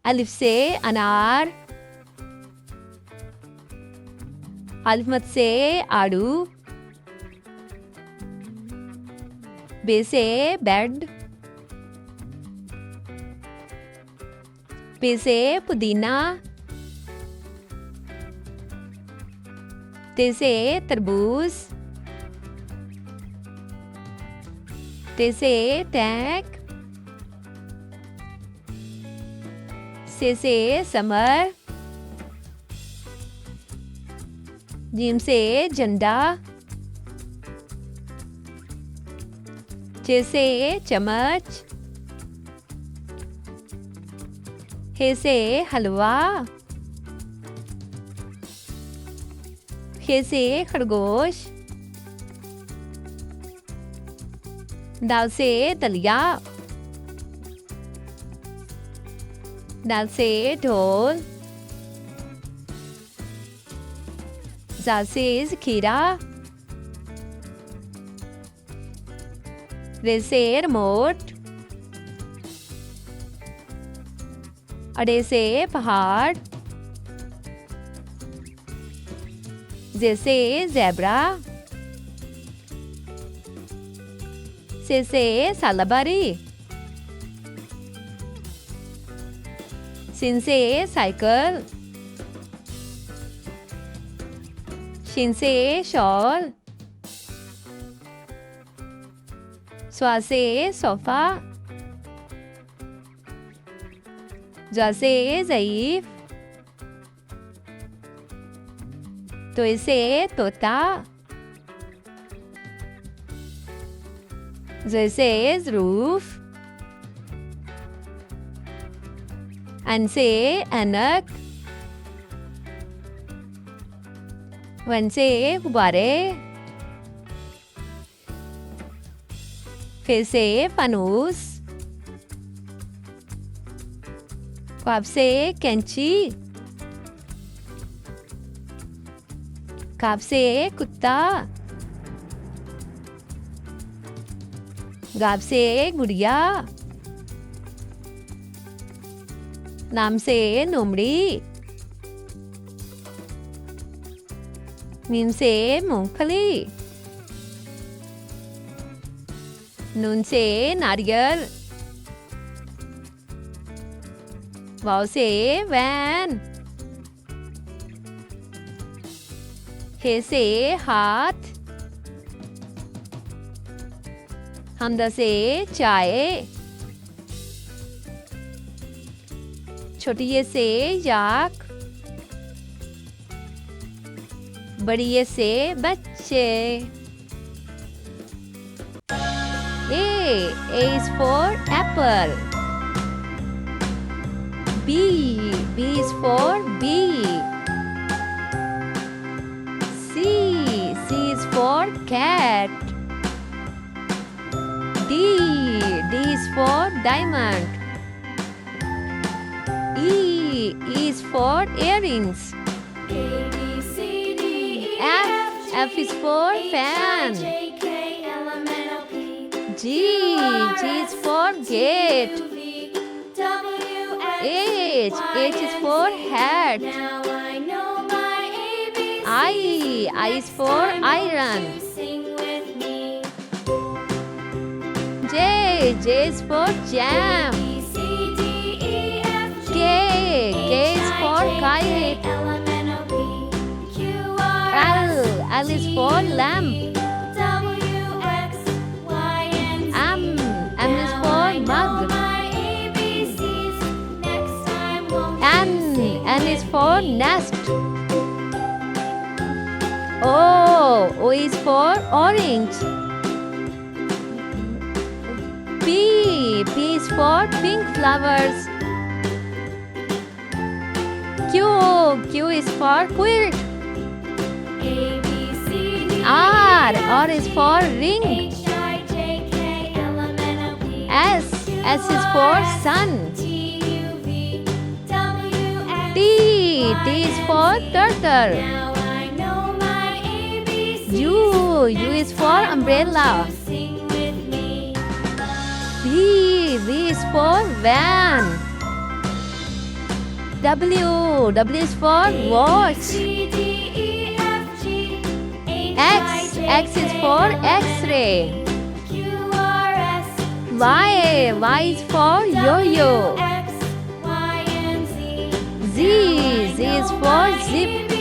अलिफ से अनार, अलिफ मद से आड़ू, बे से बेड, पे से पुदीना, ते से तरबूज, ते से टैंक, से समर, जीम से झंडा, चे से चम्मच, हे से हलवा, खे से खरगोश, दाल से दलिया, दाल से ढोल, जा से खीरा, रे से रिमोट, अड़े से पहाड़, जे से ज़ेब्रा, से सालाबारी, सिन से साइकिल, शिन से शॉल, स्वा से सोफा, जा से ज़ईफ, तो इसे तोता, जैसे ज़रूफ, अन से अनक, वन से गुब्बारे, फे से फानूस, ख्वाब से कैंची, काफ से कुत्ता, गाब से गुड़िया, नाम से लोमड़ी, मीम से मूंगफली, नून से नारियल, वाव से वैन, हे से हाथ, हमदा से चाय, छोटी ये से याक, बड़ी ये से बच्चे। A is for apple. B is for bee. C is for cat. D is for diamond. E is for earrings. A, B, C, D, E, F, F is for fan. J, K, L, M, N, O, P, G is for gate. U, V, W, X, H Y, is and for Z. hat. Now I know my ABCs. I is Next for time, won't iron. you sing with me? J is for A, jam. B, C, D, E, F, G, K H, is I, for J, K, kite. L, M, N, O, P, Q, R, S, L is T, for U, V, lamp. W, X, Y, and Z. M is Now for I know mug. my ABCs. Next time, won't you sing N is with for me? nest. O is for orange. P is for pink flowers. Q is for quilt. A, B, C, D, R is for ring. H, I, J, K, L, M, N, O, P, S is for sun. T, U, V, W, X, T is for turtle. Now I know my ABCs. U is for umbrella. Sing with me. V is for van. W. W is for watch. C, D, E, F, G, H, X. I, J, X is for K, X-ray. Q, R, S, Y. Y is for yo-yo. W, X, Y, and Z. Z. Z is for zip.